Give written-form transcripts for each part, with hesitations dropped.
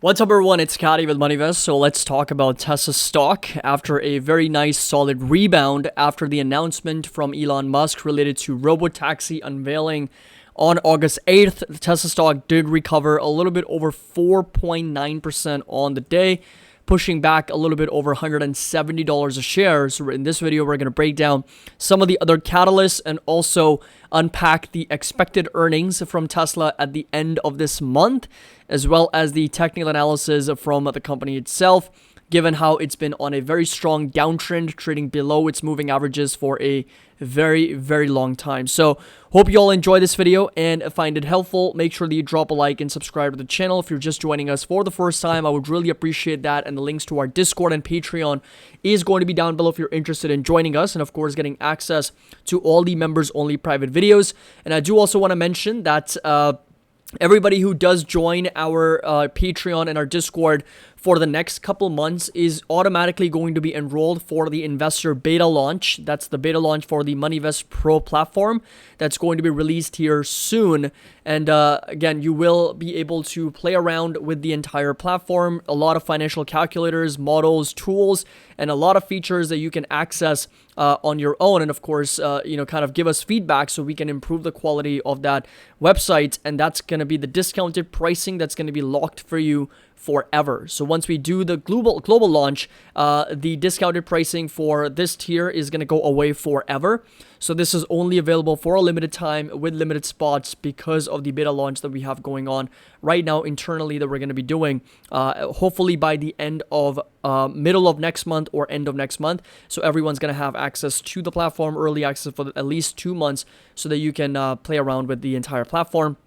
What's up, everyone? It's Scotty with MoneyVest. So let's talk about Tesla stock after a very nice solid rebound after the announcement from Elon Musk related to robotaxi unveiling on August 8th. The Tesla stock did recover a little bit over 4.9% on the day, pushing back a little bit over $170 a share. So in this video, we're going to break down some of the other catalysts and also unpack the expected earnings from Tesla at the end of this month, as well as the technical analysis from the company itself, given how it's been on a very strong downtrend, trading below its moving averages for a very, very long time. So hope you all enjoy this video and find it helpful. Make sure that you drop a like and subscribe to the channel. If you're just joining us for the first time, I would really appreciate that. And the links to our Discord and Patreon is going to be down below if you're interested in joining us and, of course, getting access to all the members-only private videos. And I do also want to mention that everybody who does join our Patreon and our Discord for the next couple months is automatically going to be enrolled for the investor beta launch. That's the beta launch for the MoneyVest Pro platform that's going to be released here soon. And again, you will be able to play around with the entire platform, a lot of financial calculators, models, tools, and a lot of features that you can access on your own. And of course, kind of give us feedback so we can improve the quality of that website. And that's going to be the discounted pricing that's going to be locked for you forever. So once we do the global launch, the discounted pricing for this tier is going to go away forever. So this is only available for a limited time with limited spots because of the beta launch that we have going on right now internally that we're going to be doing hopefully by the end of middle of next month or end of next month. So everyone's going to have access to the platform, early access for at least 2 months so that you can play around with the entire platform.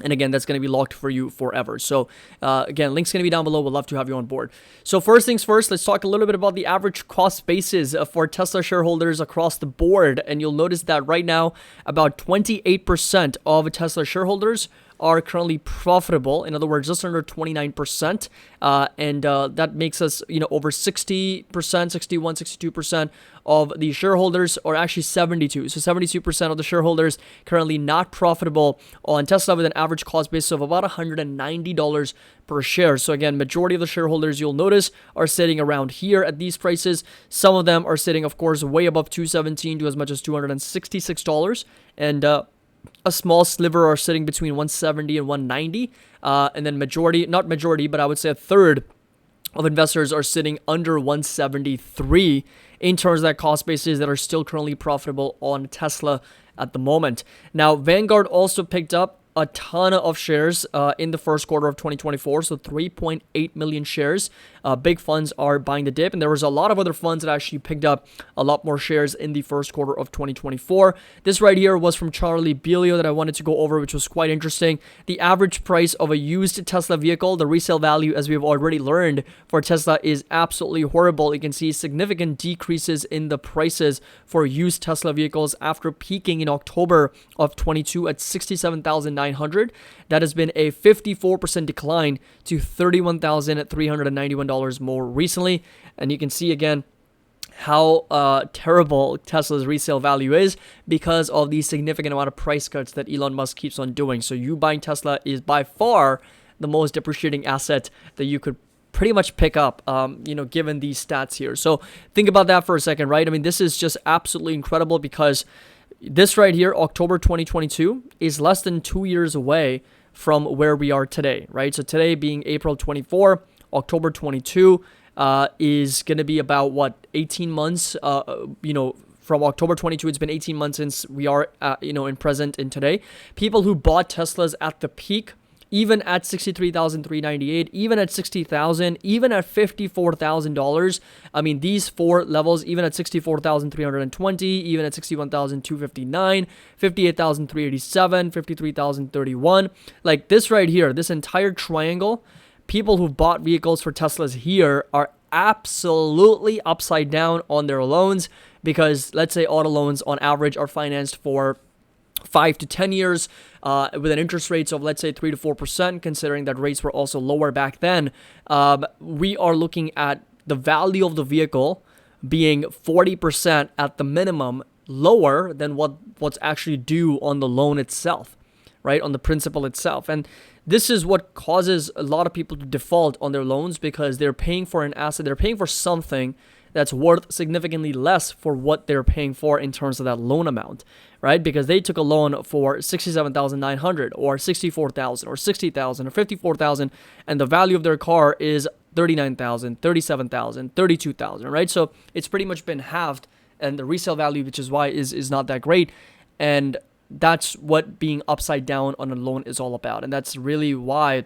And again, that's going to be locked for you forever. So again, link's going to be down below. We'd love to have you on board. So first things first, let's talk a little bit about the average cost basis for Tesla shareholders across the board. And you'll notice that right now, about 28% of Tesla shareholders are currently profitable. In other words, just under 29%. And that makes us, over 60%, 61, 62% of the shareholders, or actually 72. So 72% of the shareholders currently not profitable on Tesla with an average cost basis of about $190 per share. So again, majority of the shareholders you'll notice are sitting around here at these prices. Some of them are sitting, of course, way above $217 to as much as $266. And a small sliver are sitting between $170 and $190. And then not majority, but I would say a third of investors are sitting under $173 in terms of that cost basis that are still currently profitable on Tesla at the moment. Now, Vanguard also picked up a ton of shares in the first quarter of 2024, so 3.8 million shares. Big funds are buying the dip, and there was a lot of other funds that actually picked up a lot more shares in the first quarter of 2024. This right here was from Charlie Belio that I wanted to go over, which was quite interesting. The average price of a used Tesla vehicle, the resale value, as we've already learned for Tesla, is absolutely horrible. You can see significant decreases in the prices for used Tesla vehicles after peaking in October of 22 at $67,900. That has been a 54% decline to $31,391 more recently. And you can see again how terrible Tesla's resale value is because of the significant amount of price cuts that Elon Musk keeps on doing. So you buying Tesla is by far the most depreciating asset that you could pretty much pick up, given these stats here. So think about that for a second, right? I mean, this is just absolutely incredible because this right here, October 2022, is less than 2 years away from where we are today, right? So today being April 24, October 22 is going to be about, 18 months, from October 22, it's been 18 months since we are, in present in today. People who bought Teslas at the peak, even at $63,398, even at $60,000, even at $54,000. I mean, these four levels, even at $64,320, even at $61,259, $58,387, $53,031. Like this right here, this entire triangle, people who bought vehicles for Teslas here are absolutely upside down on their loans because let's say auto loans on average are financed for 5 to 10 years with an interest rates of, let's say, 3 to 4%, considering that rates were also lower back then. We are looking at the value of the vehicle being 40% at the minimum lower than what's actually due on the loan itself, right, on the principal itself. And this is what causes a lot of people to default on their loans, because they're paying for an asset, they're paying for something that's worth significantly less for what they're paying for in terms of that loan amount, right? Because they took a loan for $67,900 or $64,000 or $60,000 or $54,000, and the value of their car is $39,000, $37,000, $32,000, right? So it's pretty much been halved, and the resale value, which is why is not that great. And that's what being upside down on a loan is all about. And that's really why,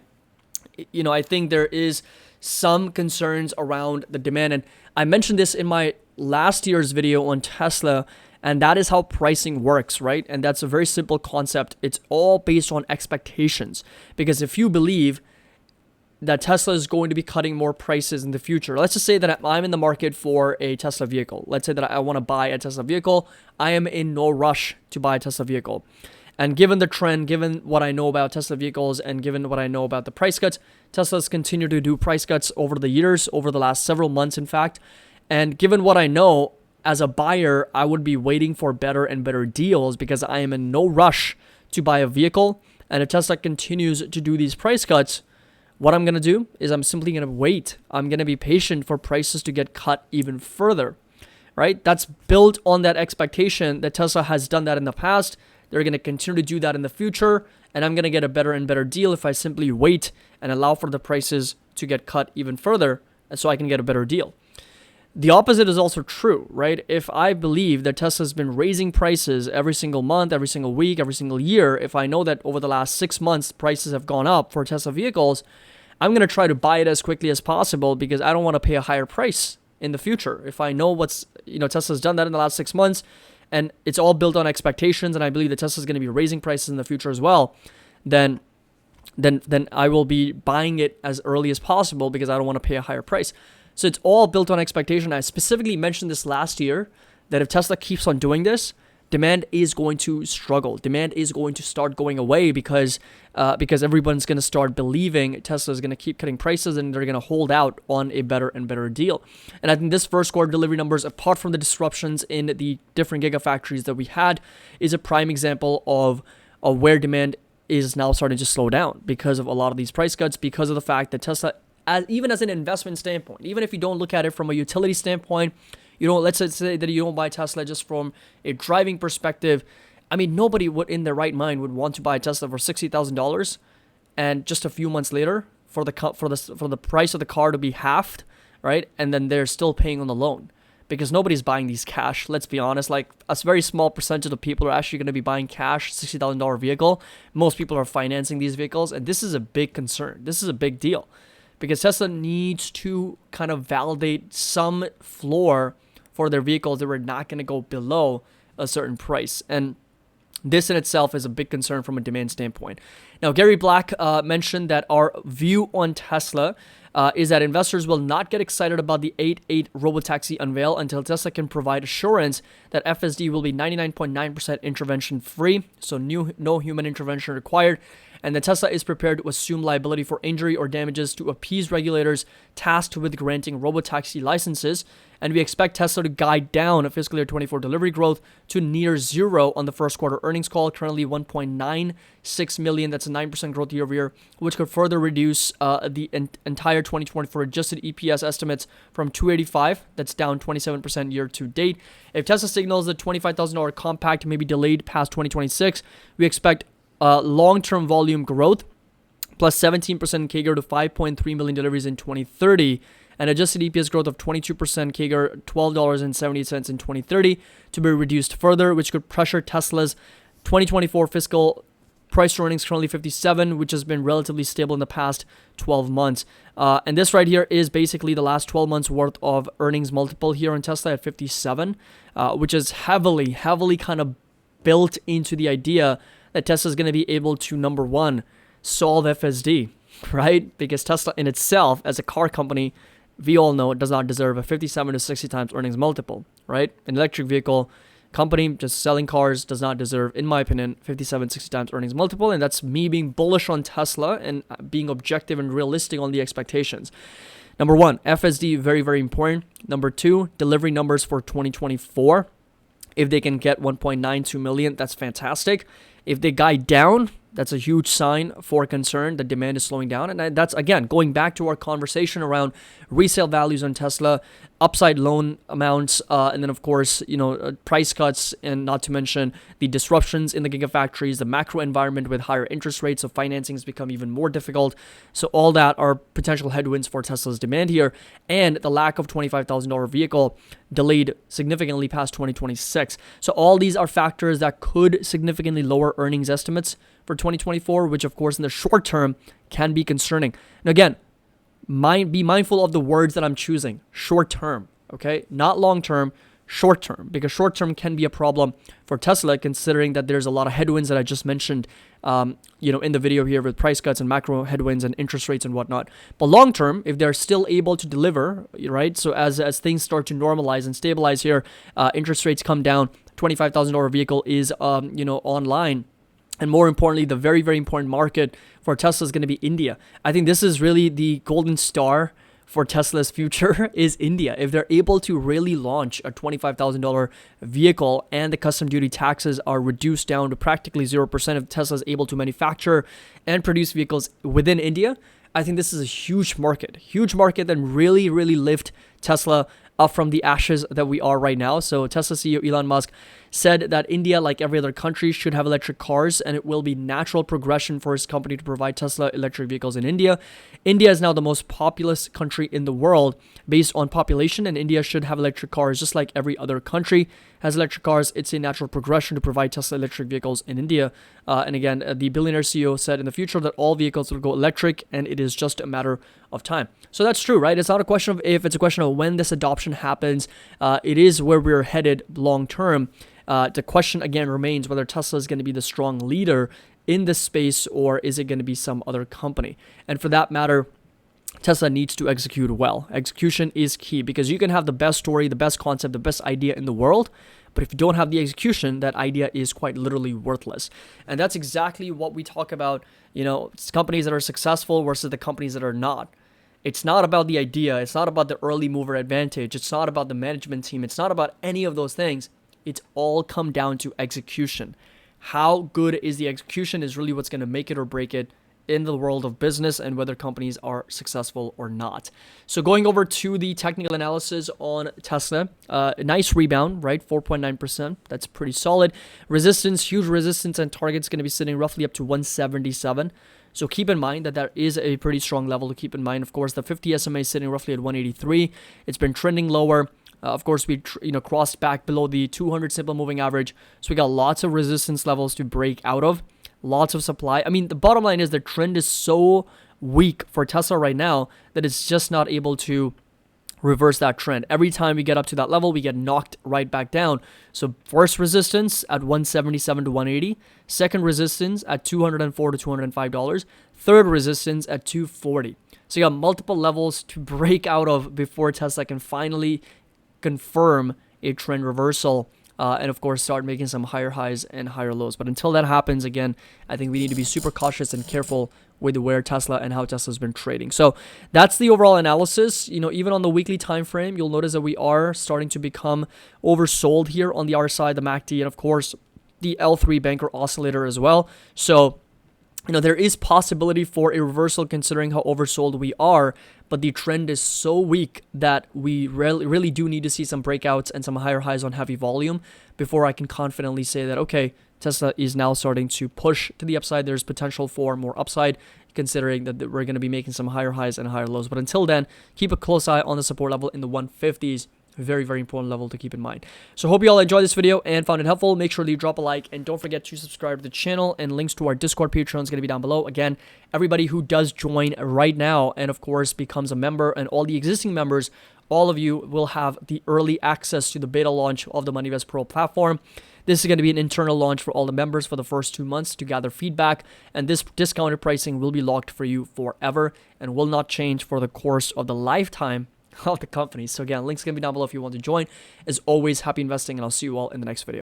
I think there is some concerns around the demand. And I mentioned this in my last year's video on Tesla, and that is how pricing works, right? And that's a very simple concept. It's all based on expectations. Because if you believe that Tesla is going to be cutting more prices in the future, let's just say that I'm in the market for a Tesla vehicle. Let's say that I want to buy a Tesla vehicle. I am in no rush to buy a Tesla vehicle. And given the trend, given what I know about Tesla vehicles, and given what I know about the price cuts, Tesla's continued to do price cuts over the years, over the last several months, in fact. And given what I know, as a buyer, I would be waiting for better and better deals because I am in no rush to buy a vehicle. And if Tesla continues to do these price cuts, what I'm going to do is I'm simply going to wait. I'm going to be patient for prices to get cut even further, right? That's built on that expectation that Tesla has done that in the past. They're going to continue to do that in the future, and I'm going to get a better and better deal if I simply wait and allow for the prices to get cut even further, and so I can get a better deal. The opposite is also true, right? If I believe that Tesla's been raising prices every single month, every single week, every single year, if I know that over the last 6 months prices have gone up for Tesla vehicles, I'm going to try to buy it as quickly as possible because I don't want to pay a higher price in the future. If I know Tesla's done that in the last 6 months, and it's all built on expectations, and I believe that Tesla's going to be raising prices in the future as well, then I will be buying it as early as possible because I don't want to pay a higher price. So it's all built on expectation. I specifically mentioned this last year that if Tesla keeps on doing this, demand is going to struggle. Demand is going to start going away because everyone's going to start believing Tesla is going to keep cutting prices and they're going to hold out on a better and better deal. And I think this first quarter delivery numbers, apart from the disruptions in the different gigafactories that we had, is a prime example of where demand is now starting to slow down because of a lot of these price cuts, because of the fact that Tesla, even as an investment standpoint, even if you don't look at it from a utility standpoint, let's say that you don't buy Tesla just from a driving perspective. I mean, nobody in their right mind would want to buy a Tesla for $60,000, and just a few months later, for the price of the car to be halved, right? And then they're still paying on the loan because nobody's buying these cash. Let's be honest, like a very small percentage of people are actually going to be buying cash $60,000 vehicle. Most people are financing these vehicles, and this is a big concern. This is a big deal because Tesla needs to kind of validate some floor for their vehicles that we're not going to go below a certain price. And this in itself is a big concern from a demand standpoint. Now, Gary Black mentioned that our view on Tesla is that investors will not get excited about the 8.8 robotaxi unveil until Tesla can provide assurance that FSD will be 99.9% intervention free, so no human intervention required, and that Tesla is prepared to assume liability for injury or damages to appease regulators tasked with granting robotaxi licenses. And we expect Tesla to guide down a fiscal year 24 delivery growth to near zero on the first quarter earnings call, currently 1.96 million. That's a 9% growth year over year, which could further reduce the entire 2024 adjusted EPS estimates from 285. That's down 27% year to date. If Tesla signals that $25,000 compact may be delayed past 2026, we expect long-term volume growth plus 17% CAGR to 5.3 million deliveries in 2030, and adjusted EPS growth of 22% CAGR, $12.70 in 2030, to be reduced further, which could pressure Tesla's 2024 fiscal price to earnings, currently 57, which has been relatively stable in the past 12 months. And this right here is basically the last 12 months worth of earnings multiple here on Tesla at 57, which is heavily kind of built into the idea that Tesla is going to be able to, number one, solve FSD, right? Because Tesla in itself, as a car company, we all know it does not deserve a 57 to 60 times earnings multiple, right? An electric vehicle company just selling cars does not deserve, in my opinion, 57, 60 times earnings multiple. And that's me being bullish on Tesla and being objective and realistic on the expectations. Number one, FSD, very, very important. Number two, delivery numbers for 2024. If they can get 1.92 million, that's fantastic. If they guide down, That's a huge sign for concern that demand is slowing down. And that's, again, going back to our conversation around resale values on Tesla, upside loan amounts, and then, of course, price cuts, and not to mention the disruptions in the gigafactories, the macro environment with higher interest rates, so financing has become even more difficult. So all that are potential headwinds for Tesla's demand here, and the lack of $25,000 vehicle delayed significantly past 2026. So all these are factors that could significantly lower earnings estimates for 2024, which of course in the short term can be concerning. And again, be mindful of the words that I'm choosing. Short term, okay? Not long term, short term, because short term can be a problem for Tesla, considering that there's a lot of headwinds that I just mentioned, in the video here with price cuts and macro headwinds and interest rates and whatnot. But long term, if they're still able to deliver, right? So as things start to normalize and stabilize here, interest rates come down, $25,000 vehicle is, online. And more importantly, the very, very important market for Tesla is going to be India. I think this is really the golden star for Tesla's future is India. If they're able to really launch a $25,000 vehicle and the custom duty taxes are reduced down to practically 0%, if Tesla is able to manufacture and produce vehicles within India, I think this is a huge market that really, really lift Tesla up from the ashes that we are right now. So Tesla CEO Elon Musk said that India, like every other country, should have electric cars, and it will be natural progression for his company to provide Tesla electric vehicles in India. India is now the most populous country in the world based on population, and India should have electric cars just like every other country has electric cars. It's a natural progression to provide Tesla electric vehicles in India. And again, the billionaire CEO said in the future that all vehicles will go electric, and it is just a matter of time. So that's true, right? It's not a question of if, it's a question of when this adoption happens. It is where we're headed long term. The question again remains whether Tesla is going to be the strong leader in this space, or is it going to be some other company? And for that matter, Tesla needs to execute well. Execution is key, because you can have the best story, the best concept, the best idea in the world, but if you don't have the execution, that idea is quite literally worthless. And that's exactly what we talk about, companies that are successful versus the companies that are not. It's not about the idea. It's not about the early mover advantage. It's not about the management team. It's not about any of those things. It's all come down to execution. How good is the execution is really what's going to make it or break it in the world of business, and whether companies are successful or not. So going over to the technical analysis on Tesla, a nice rebound, right? 4.9%. That's pretty solid. Resistance, huge resistance, and target's going to be sitting roughly up to 177. So keep in mind that is a pretty strong level to keep in mind. Of course, the 50 SMA is sitting roughly at 183. It's been trending lower. Of course, we crossed back below the 200 simple moving average. So we got lots of resistance levels to break out of. Lots of supply. I mean, the bottom line is the trend is so weak for Tesla right now that it's just not able to reverse that trend. Every time we get up to that level, we get knocked right back down. So first resistance at 177 to 180. Second resistance at $204 to $205. Third resistance at 240. So you got multiple levels to break out of before Tesla can finally confirm a trend reversal. And of course, start making some higher highs and higher lows. But until that happens, again, I think we need to be super cautious and careful with where Tesla and how Tesla's been trading. So that's the overall analysis. Even on the weekly time frame, you'll notice that we are starting to become oversold here on the RSI, the MACD, and of course, the L3 banker oscillator as well. So there is possibility for a reversal considering how oversold we are, but the trend is so weak that we really do need to see some breakouts and some higher highs on heavy volume before I can confidently say that, okay, Tesla is now starting to push to the upside. There's potential for more upside, considering that we're going to be making some higher highs and higher lows. But until then, keep a close eye on the support level in the 150s. Very, very important level to keep in mind. So hope you all enjoyed this video and found it helpful. Make sure to drop a like, and don't forget to subscribe to the channel, and links to our Discord, Patreon is going to be down below. Again, everybody who does join right now and of course becomes a member, and all the existing members, all of you will have the early access to the beta launch of the MoneyVest Pro platform. This is going to be an internal launch for all the members for the first 2 months to gather feedback, and this discounted pricing will be locked for you forever and will not change for the course of the lifetime of the company. So again, links going to be down below if you want to join. As always, happy investing, and I'll see you all in the next video.